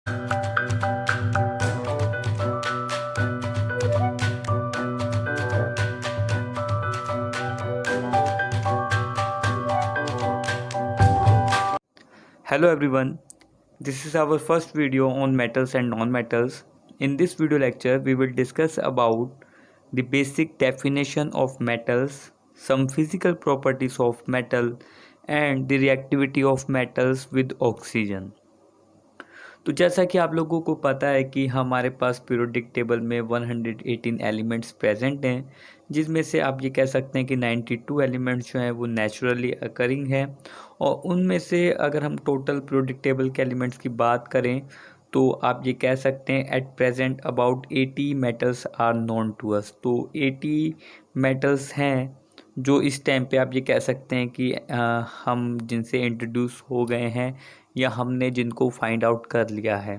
Hello everyone, this is our first video on metals and non-metals. In this video lecture, we will discuss about the basic definition of metals, some physical properties of metal and the reactivity of metals with oxygen. तो जैसा कि आप लोगों को पता है कि हमारे पास पीरियोडिक टेबल में 118 एलिमेंट्स प्रेजेंट हैं, जिसमें से आप ये कह सकते हैं कि 92 एलिमेंट्स जो हैं वो नेचुरली अकरिंग हैं, और उनमें से अगर हम टोटल पीरियोडिक टेबल के एलिमेंट्स की बात करें तो आप ये कह सकते हैं at present about 80 metals are known to us. तो 80 मेटल्स हैं जो इस टाइम पे आप ये कह सकते हैं कि हम जिनसे इंट्रोड्यूस हो गए हैं या हमने जिनको फाइंड आउट कर लिया है।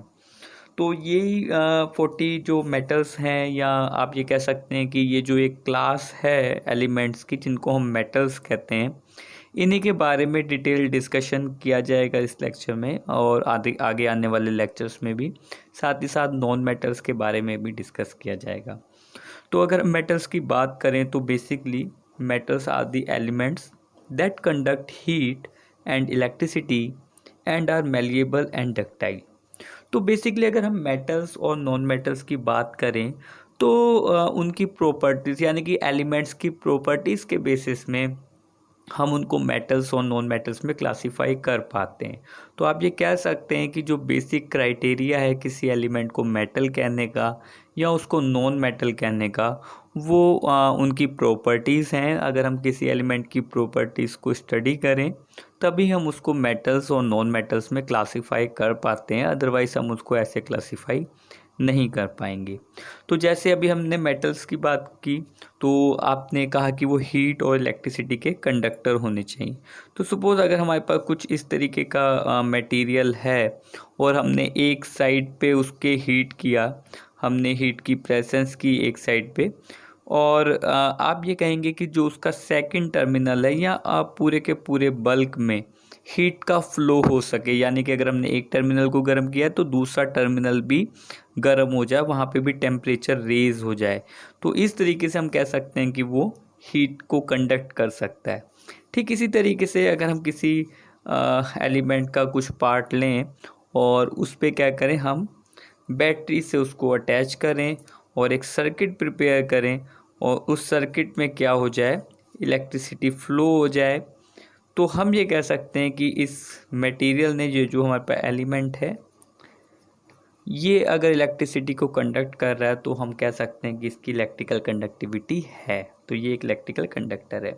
तो यही 40 जो मेटल्स हैं, या आप ये कह सकते हैं कि ये जो एक क्लास है एलिमेंट्स की जिनको हम मेटल्स कहते हैं, इन्हीं के बारे में डिटेल डिस्कशन किया जाएगा इस लेक्चर में, और आगे आने वाले लेक्चर्स में भी साथ ही साथ नॉन मेटल्स के बारे में भी डिस्कस किया जाएगा। तो अगर मेटल्स की बात करें तो basically metals are the elements that conduct heat and electricity and are malleable and ductile। तो बेसिकली अगर हम मेटल्स और नॉन मेटल्स की बात करें तो उनकी प्रॉपर्टीज़ यानी कि एलिमेंट्स की प्रॉपर्टीज़ के बेसिस में हम उनको मेटल्स और नॉन मेटल्स में क्लासीफाई कर पाते हैं। तो आप ये कह सकते हैं कि जो बेसिक क्राइटेरिया है किसी एलिमेंट को मेटल कहने का या उसको नॉन मेटल कहने का, वो उनकी प्रॉपर्टीज़ हैं। अगर हम किसी एलिमेंट की प्रॉपर्टीज़ को स्टडी करें तभी हम उसको मेटल्स और नॉन मेटल्स में क्लासीफाई कर पाते हैं, अदरवाइज़ हम उसको ऐसे क्लासीफाई नहीं कर पाएंगे। तो जैसे अभी हमने मेटल्स की बात की तो आपने कहा कि वो हीट और इलेक्ट्रिसिटी के कंडक्टर होने चाहिए। तो सपोज़ अगर हमारे पास कुछ इस तरीके का मटेरियल है और हमने एक साइड पे उसके हीट किया, हमने हीट की प्रेजेंस की एक साइड पे, और आप ये कहेंगे कि जो उसका सेकंड टर्मिनल है या आप पूरे के पूरे बल्क में हीट का फ्लो हो सके, यानी कि अगर हमने एक टर्मिनल को गर्म किया तो दूसरा टर्मिनल भी गर्म हो जाए, वहाँ पे भी टेम्परेचर रेज हो जाए, तो इस तरीके से हम कह सकते हैं कि वो हीट को कंडक्ट कर सकता है। ठीक इसी तरीके से अगर हम किसी एलिमेंट का कुछ पार्ट लें और उस पर क्या करें, हम बैटरी से उसको अटैच करें और एक सर्किट प्रिपेयर करें और उस सर्किट में क्या हो जाए, इलेक्ट्रिसिटी फ्लो हो जाए, तो हम ये कह सकते हैं कि इस मटेरियल ने ये जो हमारे पास एलिमेंट है ये अगर इलेक्ट्रिसिटी को कंडक्ट कर रहा है तो हम कह सकते हैं कि इसकी इलेक्ट्रिकल कंडक्टिविटी है, तो ये एक इलेक्ट्रिकल कंडक्टर है।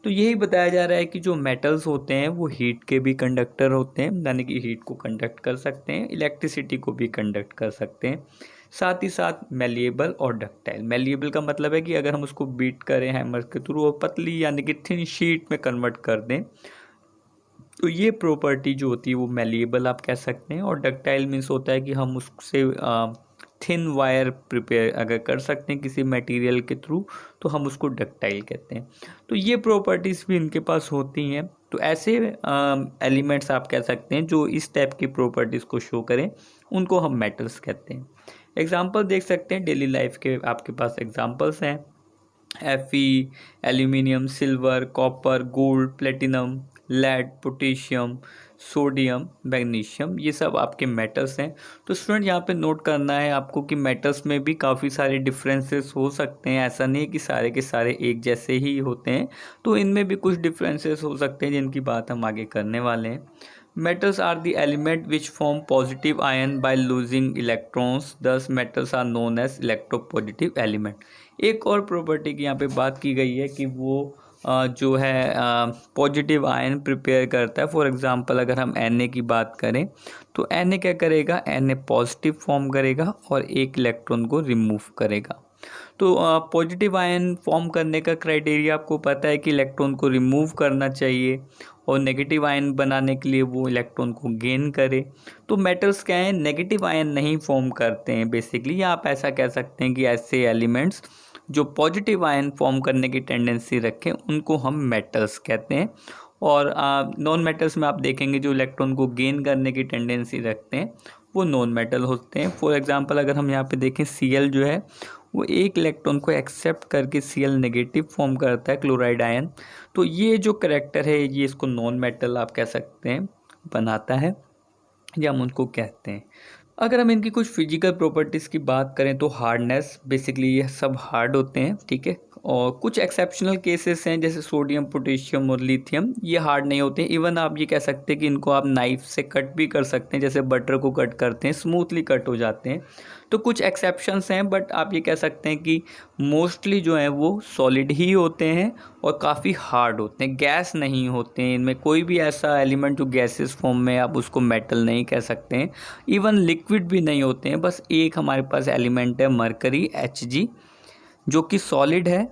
तो यही बताया जा रहा है कि जो मेटल्स होते हैं वो हीट के भी कंडक्टर होते हैं, यानी कि हीट को कंडक्ट कर सकते हैं, इलेक्ट्रिसिटी को भी कंडक्ट कर सकते हैं, साथ ही साथ मेलिएबल और डक्टाइल। मेलिएबल का मतलब है कि अगर हम उसको बीट करें हैमर के थ्रू और पतली यानी कि थिन शीट में कन्वर्ट कर दें तो ये प्रॉपर्टी जो होती है वो मेलिएबल आप कह सकते हैं, और डक्टाइल मीन्स होता है कि हम उससे थिन वायर प्रिपेयर अगर कर सकते हैं किसी मटेरियल के थ्रू तो हम उसको डक्टाइल कहते हैं। तो ये प्रॉपर्टीज़ भी इनके पास होती हैं। तो ऐसे एलिमेंट्स आप कह सकते हैं जो इस टाइप की प्रॉपर्टीज़ को शो करें उनको हम मेटल्स कहते हैं। एग्जांपल देख सकते हैं, डेली लाइफ के आपके पास एग्जांपल्स हैं, Fe, aluminium, silver, copper, gold, platinum, lead, potassium, sodium, magnesium, ये सब आपके मेटल्स हैं। तो स्टूडेंट यहाँ पे नोट करना है आपको कि मेटल्स में भी काफ़ी सारे डिफरेंसेस हो सकते हैं, ऐसा नहीं है कि सारे के सारे एक जैसे ही होते हैं, तो इनमें भी कुछ डिफरेंसेस हो सकते हैं जिनकी बात हम आगे करने वाले हैं। Metals are the element which form positive ion by losing electrons, thus metals are known as electropositive element। एक और प्रॉपर्टी की यहाँ पे बात की गई है कि वो जो है पॉजिटिव आयन प्रिपेयर करता है। फॉर एग्जांपल अगर हम Na की बात करें तो Na क्या करेगा, Na पॉजिटिव फॉर्म करेगा और एक इलेक्ट्रॉन को रिमूव करेगा। तो पॉजिटिव आयन फॉर्म करने का क्राइटेरिया आपको पता है कि इलेक्ट्रॉन को रिमूव करना चाहिए और नेगेटिव आयन बनाने के लिए वो इलेक्ट्रॉन को गेन करे। तो मेटल्स क्या हैं, नेगेटिव आयन नहीं फॉर्म करते हैं बेसिकली, या आप ऐसा कह सकते हैं कि ऐसे एलिमेंट्स जो पॉजिटिव आयन फॉर्म करने की टेंडेंसी रखें उनको हम मेटल्स कहते हैं। और नॉन मेटल्स में आप देखेंगे जो इलेक्ट्रॉन को गेन करने की टेंडेंसी रखते हैं वो नॉन मेटल होते हैं। फॉर एग्जांपल अगर हम यहाँ पे देखें Cl जो है वो एक इलेक्ट्रॉन को एक्सेप्ट करके Cl नेगेटिव फॉर्म करता है, क्लोराइड आयन। तो ये जो करेक्टर है ये इसको नॉन मेटल आप कह सकते हैं बनाता है, या हम उनको कहते हैं। अगर हम इनकी कुछ फिजिकल प्रॉपर्टीज़ की बात करें तो हार्डनेस, बेसिकली ये सब हार्ड होते हैं, ठीक है। और कुछ एक्सेप्शनल केसेस हैं जैसे सोडियम, पोटेशियम और लिथियम, ये हार्ड नहीं होते हैं। इवन आप ये कह सकते हैं कि इनको आप नाइफ से कट भी कर सकते हैं, जैसे बटर को कट करते हैं, स्मूथली कट हो जाते हैं। तो कुछ एक्सेप्शंस हैं, बट आप ये कह सकते हैं कि मोस्टली जो है वो सॉलिड ही होते हैं और काफ़ी हार्ड होते हैं, गैस नहीं होते हैं। इनमें कोई भी ऐसा एलिमेंट जो गैसेस फॉर्म में आप उसको मेटल नहीं कह सकते हैं। इवन लिक्विड भी नहीं होते हैं। बस एक हमारे पास एलिमेंट है मरकरी, Hg, जो कि सॉलिड है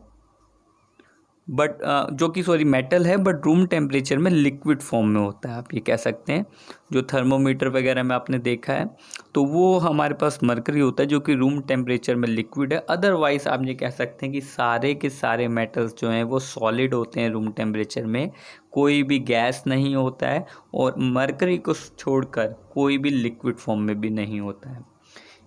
बट जो कि सॉरी मेटल है, बट रूम टेम्परेचर में लिक्विड फॉर्म में होता है, आप ये कह सकते हैं। जो थर्मोमीटर वगैरह में आपने देखा है तो वो हमारे पास मरकरी होता है जो कि रूम टेम्परेचर में लिक्विड है। अदरवाइज आप ये कह सकते हैं कि सारे के सारे मेटल्स जो हैं वो सॉलिड होते हैं रूम टेम्परेचर में, कोई भी गैस नहीं होता है, और मरकरी को छोड़कर कोई भी लिक्विड फॉर्म में भी नहीं होता है।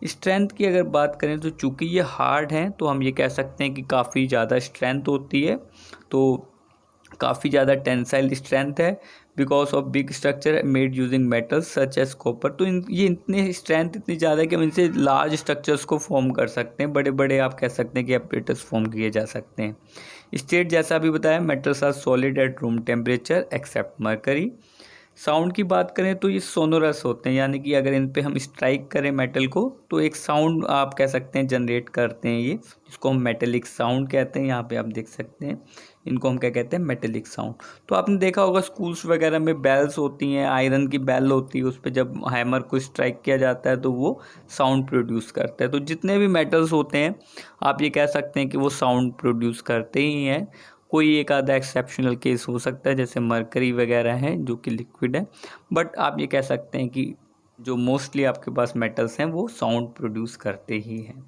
स्ट्रेंथ की अगर बात करें तो चूंकि ये हार्ड हैं तो हम ये कह सकते हैं कि काफ़ी ज़्यादा स्ट्रेंथ होती है, तो काफ़ी ज़्यादा टेंसाइल स्ट्रेंथ है because of big structure made using metals such as copper. तो ये इतने स्ट्रेंथ इतनी ज़्यादा है कि हम इनसे लार्ज स्ट्रक्चर्स को फॉर्म कर सकते हैं, बड़े बड़े आप कह सकते हैं कि एपरेटस फॉर्म किए जा सकते हैं। स्टेट जैसा अभी बताया, metals are solid at room temperature except mercury. Sound की बात करें तो ये सोनोरस होते हैं, यानी कि अगर इन पे हम स्ट्राइक करें मेटल को तो एक साउंड आप कह सकते हैं जनरेट करते हैं ये, जिसको हम मेटेलिक साउंड कहते हैं। यहाँ पे आप देख सकते हैं इनको हम क्या कहते हैं, मेटेलिक साउंड। तो आपने देखा होगा स्कूल्स वगैरह में बेल्स होती हैं, आयरन की बेल होती है, उस पर जब हैमर को स्ट्राइक किया जाता है तो वो साउंड प्रोड्यूस करता है। तो जितने भी मेटल्स होते हैं आप ये कह सकते हैं कि वो साउंड प्रोड्यूस करते ही हैं। कोई एक आधा एक्सेप्शनल केस हो सकता है जैसे मरकरी वगैरह है जो कि लिक्विड है, बट आप ये कह सकते हैं कि जो मोस्टली आपके पास मेटल्स हैं वो साउंड प्रोड्यूस करते ही हैं।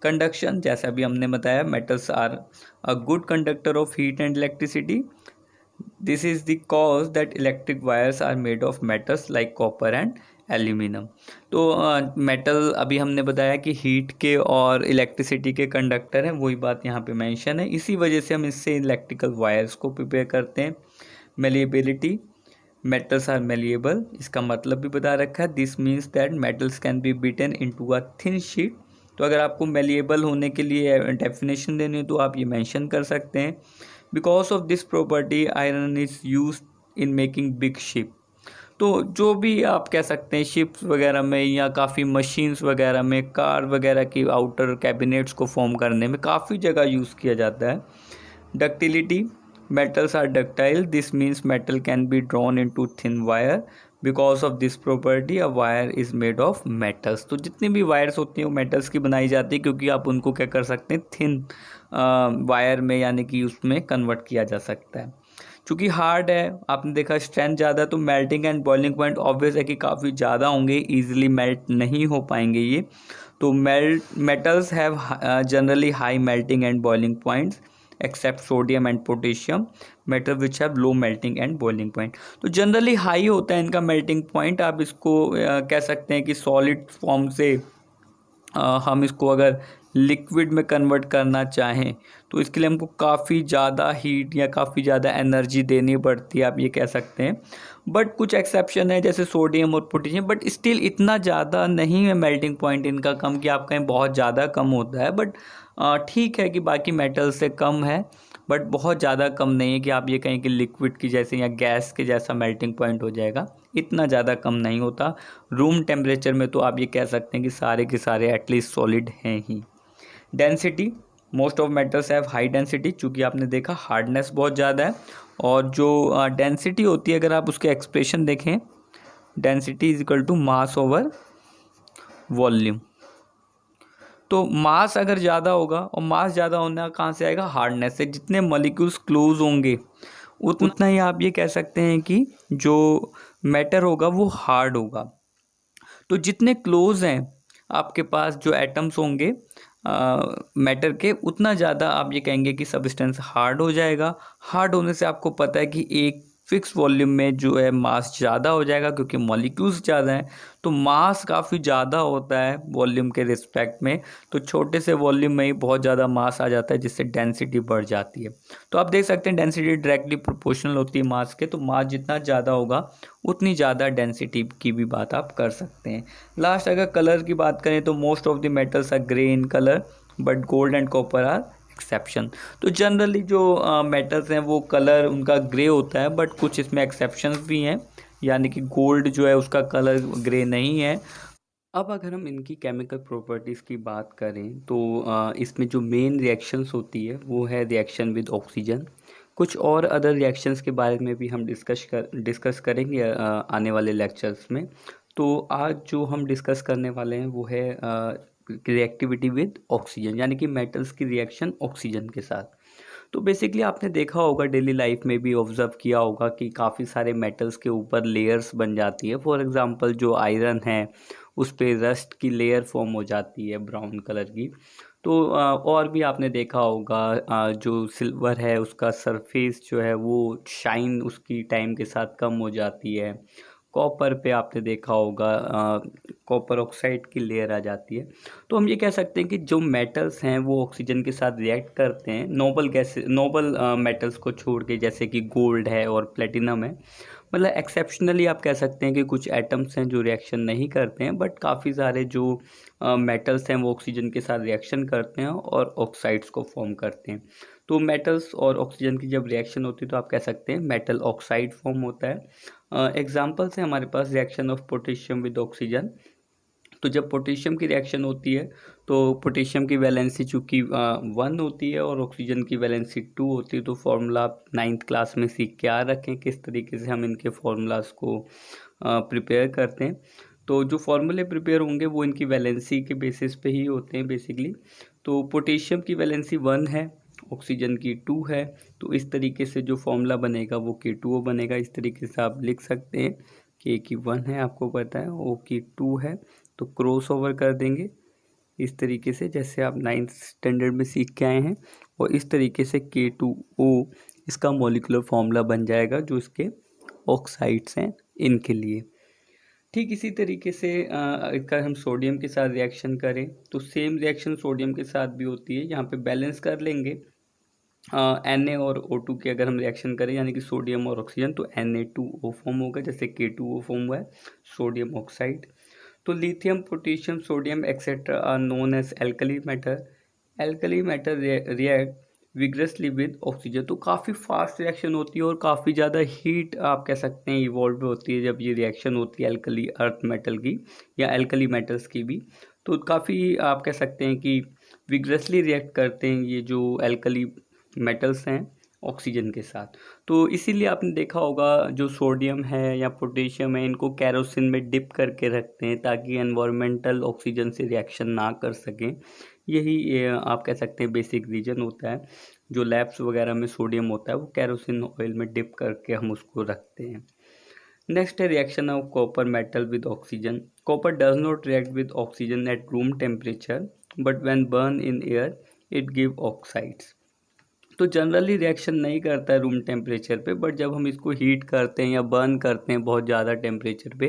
कंडक्शन, जैसा भी हमने बताया, metals are a good conductor of heat and electricity. This is the cause that electric wires are made of metals like copper and aluminium. तो मेटल अभी हमने बताया कि हीट के और इलेक्ट्रिसिटी के कंडक्टर हैं, वही बात यहाँ पे मेंशन है। इसी वजह से हम इससे इलेक्ट्रिकल वायर्स को प्रिपेयर करते हैं। मेलिएबिलिटी, मेटल्स आर मेलिएबल, इसका मतलब भी बता रखा है। This means that metals can be beaten into a thin sheet. तो अगर आपको मेलिएबल होने के लिए डेफिनेशन देनी हो तो आप ये मेंशन कर सकते हैं। Because of this property iron is use in making big ship. तो जो भी आप कह सकते हैं शिप्स वगैरह में या काफ़ी मशीन्स वगैरह में, कार वगैरह की आउटर कैबिनेट्स को फॉर्म करने में काफ़ी जगह यूज़ किया जाता है। Ductility, metals are ductile, this means metal can be drawn into thin wire. Because of this property a wire is made of metals. तो जितनी भी वायर्स होती हैं वो मेटल्स की बनाई जाती है, क्योंकि आप उनको क्या कर सकते हैं, थिन वायर में यानी कि उसमें कन्वर्ट किया जा सकता है। चूँकि हार्ड है, आपने देखा स्ट्रेंथ ज़्यादा, तो melting and boiling point obvious है कि काफ़ी ज़्यादा होंगे, ईजिली मेल्ट नहीं हो पाएंगे ये। तो metals have generally high melting and boiling points accept sodium and potassium, metal which have low melting and boiling point. तो जनरली हाई होता है इनका मेल्टिंग पॉइंट। आप इसको कह सकते हैं कि सॉलिड फॉर्म से हम इसको अगर लिक्विड में कन्वर्ट करना चाहें तो इसके लिए हमको काफ़ी ज़्यादा हीट या काफ़ी ज़्यादा एनर्जी देनी पड़ती है, आप ये कह सकते हैं। बट कुछ एक्सेप्शन है जैसे सोडियम और पोटेशियम, बट स्टिल इतना ज़्यादा नहीं है मेल्टिंग पॉइंट इनका कम कि आप कहें बहुत ज़्यादा कम होता है। बट ठीक है कि बाकी मेटल से कम है, बट बहुत ज़्यादा कम नहीं है कि आप ये कहें कि लिक्विड की जैसे या गैस के जैसा मेल्टिंग पॉइंट हो जाएगा, इतना ज़्यादा कम नहीं होता। रूम टेम्परेचर में तो आप ये कह सकते हैं कि सारे के सारे एटलीस्ट सॉलिड हैं ही। Density, most of metals have high density, चूँकि आपने देखा हार्डनेस बहुत ज़्यादा है। और जो डेंसिटी होती है अगर आप उसके एक्सप्रेशन देखें, density is equal to mass over volume. तो मास अगर ज़्यादा होगा, और मास ज़्यादा होना कहाँ से आएगा, हार्डनेस से। जितने मॉलिक्यूल्स क्लोज होंगे उतना ही आप ये कह सकते हैं कि जो मैटर होगा वो हार्ड होगा। तो जितने क्लोज हैं आपके पास जो एटम्स होंगे मैटर के, उतना ज़्यादा आप ये कहेंगे कि सब्सटेंस हार्ड हो जाएगा। हार्ड होने से आपको पता है कि एक फिक्स वॉल्यूम में जो है मास ज़्यादा हो जाएगा क्योंकि मॉलिक्यूल्स ज़्यादा हैं, तो मास काफ़ी ज़्यादा होता है वॉल्यूम के रिस्पेक्ट में। तो छोटे से वॉल्यूम में ही बहुत ज़्यादा मास आ जाता है जिससे डेंसिटी बढ़ जाती है। तो आप देख सकते हैं डेंसिटी डायरेक्टली प्रोपोर्शनल होती है मास के, तो मास जितना ज़्यादा होगा उतनी ज़्यादा डेंसिटी की भी बात आप कर सकते हैं। लास्ट अगर कलर की बात करें तो most of the metals are grey in colour but gold and copper are exception. तो जनरली जो मेटल्स हैं वो कलर उनका ग्रे होता है, बट कुछ इसमें एक्सेप्शंस भी हैं, यानी कि गोल्ड जो है उसका कलर ग्रे नहीं है। अब अगर हम इनकी केमिकल प्रॉपर्टीज़ की बात करें तो इसमें जो मेन रिएक्शंस होती है वो है रिएक्शन विद ऑक्सीजन। कुछ और अदर रिएक्शंस के बारे में भी हम डिस्कस करेंगे आने वाले लेक्चर्स में। तो आज जो हम डिस्कस करने वाले हैं वो है रिएक्टिविटी विद ऑक्सीजन, यानी कि मेटल्स की रिएक्शन ऑक्सीजन के साथ। तो बेसिकली आपने देखा होगा डेली लाइफ में भी ऑब्जर्व किया होगा कि काफ़ी सारे मेटल्स के ऊपर लेयर्स बन जाती है। फॉर एग्जांपल जो आयरन है उस पे रस्ट की लेयर फॉर्म हो जाती है ब्राउन कलर की। तो और भी आपने देखा होगा जो सिल्वर है उसका सरफेस जो है वो शाइन उसकी टाइम के साथ कम हो जाती है। कॉपर पे आपने देखा होगा कॉपर ऑक्साइड की लेयर आ जाती है। तो हम ये कह सकते हैं कि जो मेटल्स हैं वो ऑक्सीजन के साथ रिएक्ट करते हैं नोबल मेटल्स को छोड़ के, जैसे कि गोल्ड है और प्लेटिनम है। मतलब एक्सेप्शनली आप कह सकते हैं कि कुछ एटम्स हैं जो रिएक्शन नहीं करते हैं, बट काफ़ी सारे जो मेटल्स हैं वो ऑक्सीजन के साथ रिएक्शन करते हैं और ऑक्साइड्स को फॉर्म करते हैं। तो मेटल्स और ऑक्सीजन की जब रिएक्शन होती है तो आप कह सकते हैं मेटल ऑक्साइड फॉर्म होता है। एग्जाम्पल्स हैं हमारे पास reaction of potassium with oxygen. तो जब पोटेशियम की रिएक्शन होती है तो पोटेशियम की वैलेंसी चूँकि 1 होती है और ऑक्सीजन की वैलेंसी 2 होती है। तो फार्मूला आप 9th क्लास में सीख के आ रखें किस तरीके से हम इनके फार्मूलाज को प्रिपेयर करते हैं। तो जो फार्मूले प्रिपेयर होंगे वो इनकी वैलेंसी के बेसिस पे ही होते हैं बेसिकली। तो पोटेशियम की वैलेंसी 1 है, ऑक्सीजन की 2 है। तो इस तरीके से जो फार्मूला बनेगा वो K2O बनेगा। इस तरीके से आप लिख सकते हैं कि की 1 है आपको पता है, O की 2 है, तो क्रॉस ओवर कर देंगे इस तरीके से जैसे आप 9th स्टैंडर्ड में सीख के आए हैं। और इस तरीके से K2O इसका मॉलिक्यूलर फॉर्मूला बन जाएगा जो इसके ऑक्साइड्स हैं इनके लिए। ठीक इसी तरीके से अगर हम सोडियम के साथ रिएक्शन करें तो सेम रिएक्शन सोडियम के साथ भी होती है। यहाँ पे बैलेंस कर लेंगे Na और O2 की अगर हम रिएक्शन करें, यानी कि सोडियम और ऑक्सीजन, तो Na2O फॉर्म होगा जैसे K2O फॉर्म हुआ है सोडियम ऑक्साइड। तो lithium, potassium, sodium etcetera are known as alkali matter. Alkali matter react vigorously with oxygen. तो काफ़ी फास्ट रिएक्शन होती है और काफ़ी ज़्यादा हीट आप कह सकते हैं इवॉल्व होती है जब ये रिएक्शन होती है एल्कली अर्थ मेटल की या एल्कली मेटल्स की भी। तो काफ़ी आप कह सकते हैं कि विग्रसली रिएक्ट करते हैं ये जो एल्कली मेटल्स हैं ऑक्सीजन के साथ। तो इसीलिए आपने देखा होगा जो सोडियम है या पोटेशियम है इनको कैरोसिन में डिप करके रखते हैं ताकि एनवायरमेंटल ऑक्सीजन से रिएक्शन ना कर सकें। यही आप कह सकते हैं बेसिक रीजन होता है। जो लैब्स वगैरह में सोडियम होता है वो कैरोसिन ऑयल में डिप करके हम उसको रखते हैं। नेक्स्ट है reaction of copper metal with oxygen. Copper does not react with oxygen eight room temperature but when burn in air it give oxides. तो जनरली रिएक्शन नहीं करता है रूम टेम्परेचर पे, बट जब हम इसको हीट करते हैं या बर्न करते हैं बहुत ज़्यादा टेम्परेचर पे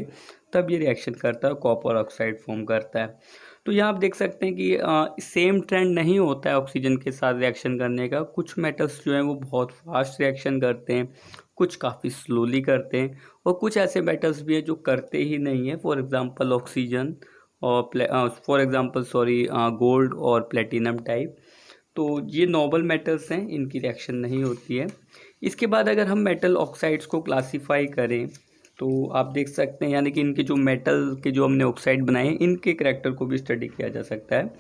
तब ये रिएक्शन करता है, कॉपर ऑक्साइड फॉर्म करता है। तो यहाँ आप देख सकते हैं कि सेम ट्रेंड नहीं होता है ऑक्सीजन के साथ रिएक्शन करने का। कुछ मेटल्स जो हैं वो बहुत फास्ट रिएक्शन करते हैं, कुछ काफ़ी स्लोली करते हैं, और कुछ ऐसे मेटल्स भी हैं जो करते ही नहीं हैं। फॉर एग्जांपल ऑक्सीजन और फॉर एग्जांपल गोल्ड और प्लेटिनम टाइप। तो ये नोबल मेटल्स हैं, इनकी रिएक्शन नहीं होती है। इसके बाद अगर हम मेटल ऑक्साइड्स को क्लासीफाई करें तो आप देख सकते हैं, यानी कि इनके जो मेटल के जो हमने ऑक्साइड बनाए हैं इनके करैक्टर को भी स्टडी किया जा सकता है।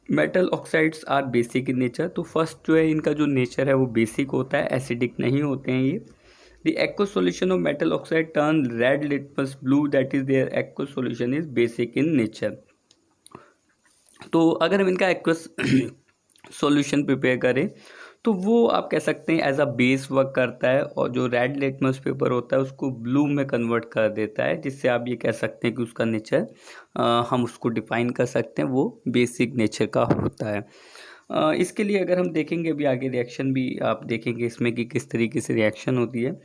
Metal oxides are basic in nature. तो फर्स्ट जो है इनका जो नेचर है वो बेसिक होता है, एसिडिक नहीं होते हैं ये। The aqueous solution of metal oxide turn red litmus blue, that is their aqueous solution is basic in nature. तो अगर हम इनका एक्वस सॉल्यूशन प्रिपेयर करें तो वो आप कह सकते हैं एज अ बेस वर्क करता है, और जो रेड लिटमस पेपर होता है उसको ब्लू में कन्वर्ट कर देता है, जिससे आप ये कह सकते हैं कि उसका नेचर हम उसको डिफाइन कर सकते हैं, वो बेसिक नेचर का होता है। इसके लिए अगर हम देखेंगे अभी आगे रिएक्शन भी आप देखेंगे इसमें कि किस तरीके से रिएक्शन होती है।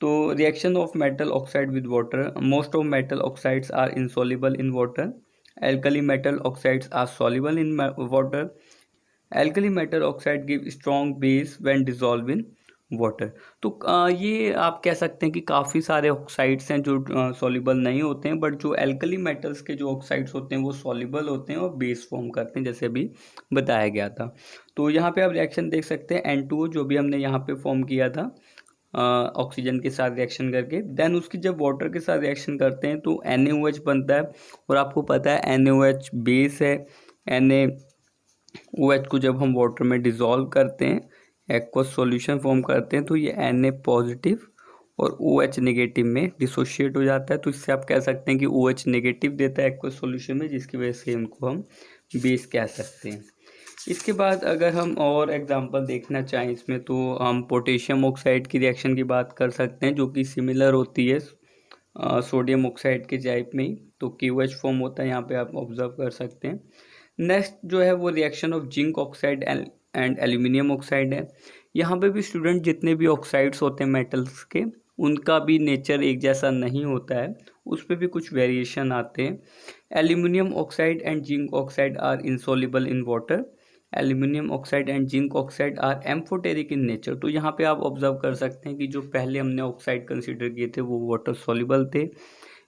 तो reaction of metal oxide with water, most of metal oxides are insoluble in water, alkali metal oxides are soluble in water, alkali metal oxide give strong base when dissolved in water. तो ये आप कह सकते हैं कि काफ़ी सारे oxides हैं जो सॉल्युबल नहीं होते हैं, बट जो एल्कली मेटल्स के जो ऑक्साइड्स होते हैं वो सॉल्युबल होते हैं और बेस फॉर्म करते हैं, जैसे अभी बताया गया था। तो यहाँ पे आप रिएक्शन देख सकते हैं N2O जो भी हमने यहाँ पे फॉर्म किया था ऑक्सीजन के साथ रिएक्शन करके, देन उसकी जब वाटर के साथ रिएक्शन करते हैं तो NaOH बनता है। और आपको पता है NaOH बेस है, NaOH को जब हम वाटर में डिज़ोल्व करते हैं, एक्वस सॉल्यूशन फॉर्म करते हैं, तो ये Na पॉजिटिव और OH नेगेटिव में डिसोशिएट हो जाता है। तो इससे आप कह सकते हैं कि OH नेगेटिव देता है एक्वस सॉल्यूशन में, जिसकी वजह से इनको हम बेस कह सकते हैं। इसके बाद अगर हम और एग्जांपल देखना चाहें इसमें, तो हम पोटेशियम ऑक्साइड की रिएक्शन की बात कर सकते हैं, जो कि सिमिलर होती है सोडियम ऑक्साइड के टाइप में ही। तो KOH फॉर्म होता है, यहाँ पे आप ऑब्जर्व कर सकते हैं। नेक्स्ट जो है वो reaction of zinc oxide and aluminium oxide है। यहाँ पे भी स्टूडेंट जितने भी ऑक्साइड्स होते हैं मेटल्स के, उनका भी नेचर एक जैसा नहीं होता है, उस पर भी कुछ वेरिएशन आते हैं। Aluminium oxide and zinc oxide are insoluble in water, aluminium oxide and zinc oxide are amphoteric in nature. तो यहाँ पे आप ऑब्जर्व कर सकते हैं कि जो पहले हमने ऑक्साइड कंसीडर किए थे वो वाटर सॉल्युबल थे,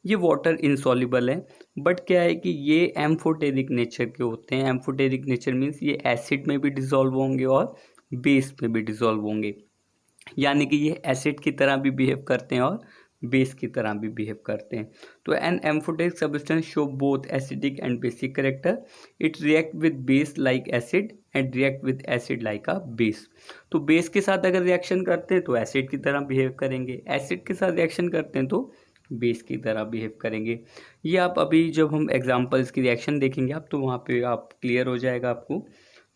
ये वाटर इनसॉल्युबल है। बट क्या है कि ये एम्फोटेरिक नेचर के होते हैं। एम्फोटेरिक नेचर मीन्स ये एसिड में भी डिसॉल्व होंगे और बेस में भी डिसॉल्व होंगे, यानी कि ये एसिड की तरह भी बिहेव करते हैं और बेस की तरह भी बिहेव करते हैं। तो an amphoteric substance show both acidic and basic character, it react with base like acid and react with acid like a base. तो बेस के साथ अगर रिएक्शन करते हैं तो एसिड की तरह बिहेव करेंगे, एसिड के साथ रिएक्शन करते हैं तो बेस की तरह बिहेव करेंगे। ये आप अभी जब हम एग्जाम्पल्स की रिएक्शन देखेंगे आप, तो वहाँ पे आप क्लियर हो जाएगा आपको।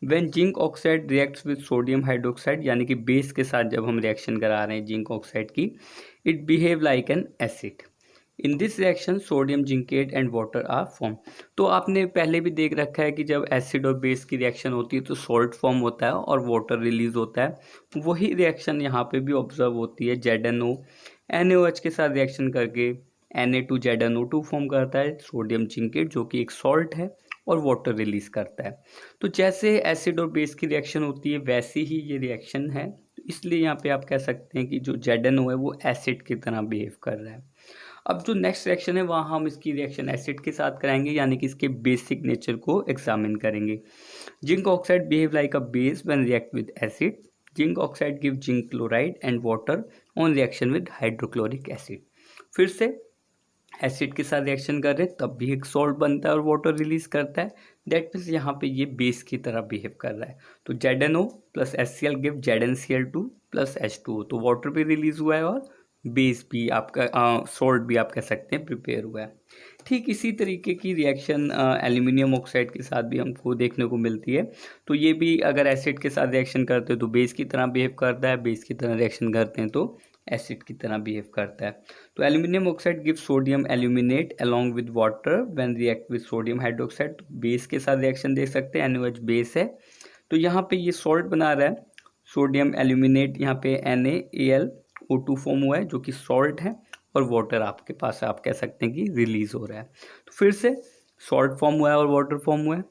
When zinc oxide reacts with sodium hydroxide, यानी कि बेस के साथ जब हम रिएक्शन करा रहे हैं जिंक ऑक्साइड की, it behave like an acid. In this reaction sodium zincate and water are form. तो आपने पहले भी देख रखा है कि जब एसिड और बेस की रिएक्शन होती है तो सॉल्ट फॉर्म होता है और वाटर रिलीज होता है। वही रिएक्शन यहाँ पे भी ऑब्जर्व होती है। ZNO NaOH के साथ रिएक्शन करके Na2ZNO2 फॉर्म करता है, सोडियम जिंकेट जो कि एक सॉल्ट है, और वाटर रिलीज करता है। तो जैसे एसिड और बेस की रिएक्शन होती है वैसी ही ये रिएक्शन है। तो इसलिए यहाँ पे आप कह सकते हैं कि जो ZNO है वो एसिड की तरह बिहेव कर रहा है। अब जो नेक्स्ट रिएक्शन है वहाँ हम इसकी रिएक्शन एसिड के साथ कराएंगे, यानी कि इसके बेसिक नेचर को एग्जामिन करेंगे। Zinc oxide behave like a base when react with acid, zinc oxide give zinc chloride and water on reaction with hydrochloric acid. फिर से एसिड के साथ रिएक्शन कर रहे हैं तब भी एक सॉल्ट बनता है और वाटर रिलीज करता है। दैट मीन्स यहाँ पे ये बेस की तरह बिहेव कर रहा है। तो ZNO plus HCl give ZnCl2 plus H2O, तो वाटर भी रिलीज हुआ है और बेस भी आपका सॉल्ट भी आप कह सकते हैं प्रिपेयर हुआ है। ठीक इसी तरीके की रिएक्शन एल्यूमिनियम ऑक्साइड के साथ भी हमको देखने को मिलती है। तो ये भी अगर एसिड के साथ रिएक्शन करते हैं तो बेस की तरह बिहेव करता है, बेस की तरह रिएक्शन करते हैं तो एसिड की तरह बिहेव करता है। तो aluminium oxide give sodium aluminate along with water when react with sodium hydroxide. तो बेस के साथ रिएक्शन देख सकते हैं, NaOH बेस है तो यहाँ पे ये सॉल्ट बना रहा है, सोडियम एल्यूमिनेट यहाँ पे NaAlO2 फॉर्म हुआ है जो कि सॉल्ट है, और वाटर आपके पास आप कह सकते हैं कि रिलीज हो रहा है। तो फिर से सॉल्ट फॉर्म हुआ है और वाटर फॉर्म हुआ है।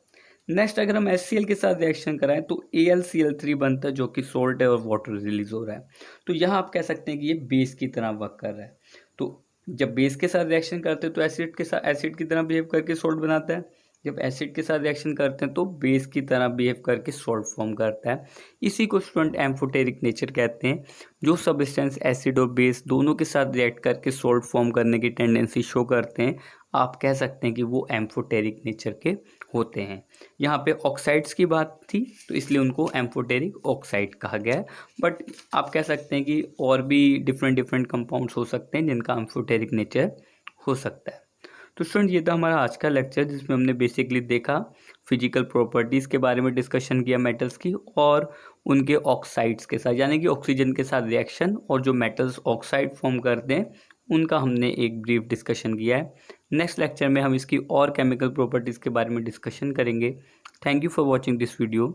नेक्स्ट अगर हम HCl के साथ रिएक्शन कराएं तो AlCl3 बनता है जो कि सॉल्ट है और वाटर रिलीज हो रहा है। तो यहाँ आप कह सकते हैं कि ये बेस की तरह वर्क कर रहा है। तो जब बेस के साथ रिएक्शन करते हैं तो एसिड की तरह बिहेव करके सॉल्ट बनाता है, जब एसिड के साथ रिएक्शन करते हैं तो बेस की तरह बिहेव करके सॉल्ट फॉर्म करता है। इसी को स्टूडेंट एम्फोटेरिक नेचर कहते हैं। जो सब्सटेंस एसिड और बेस दोनों के साथ रिएक्ट करके सॉल्ट फॉर्म करने की टेंडेंसी शो करते हैं, आप कह सकते हैं कि वो एम्फोटेरिक नेचर के होते हैं। यहाँ पे ऑक्साइड्स की बात थी तो इसलिए उनको एम्फोटेरिक ऑक्साइड कहा गया है, बट आप कह सकते हैं कि और भी डिफरेंट कंपाउंड्स हो सकते हैं जिनका एम्फोटेरिक नेचर हो सकता है। तो स्टूडेंट ये था हमारा आज का लेक्चर, जिसमें हमने बेसिकली देखा फिजिकल प्रॉपर्टीज़ के बारे में डिस्कशन किया मेटल्स की, और उनके ऑक्साइड्स के साथ यानी कि ऑक्सीजन के साथ रिएक्शन, और जो मेटल्स ऑक्साइड फॉर्म करते हैं उनका हमने एक ब्रीफ डिस्कशन किया है। नेक्स्ट लेक्चर में हम इसकी और केमिकल प्रॉपर्टीज़ के बारे में डिस्कशन करेंगे। Thank you for watching this video.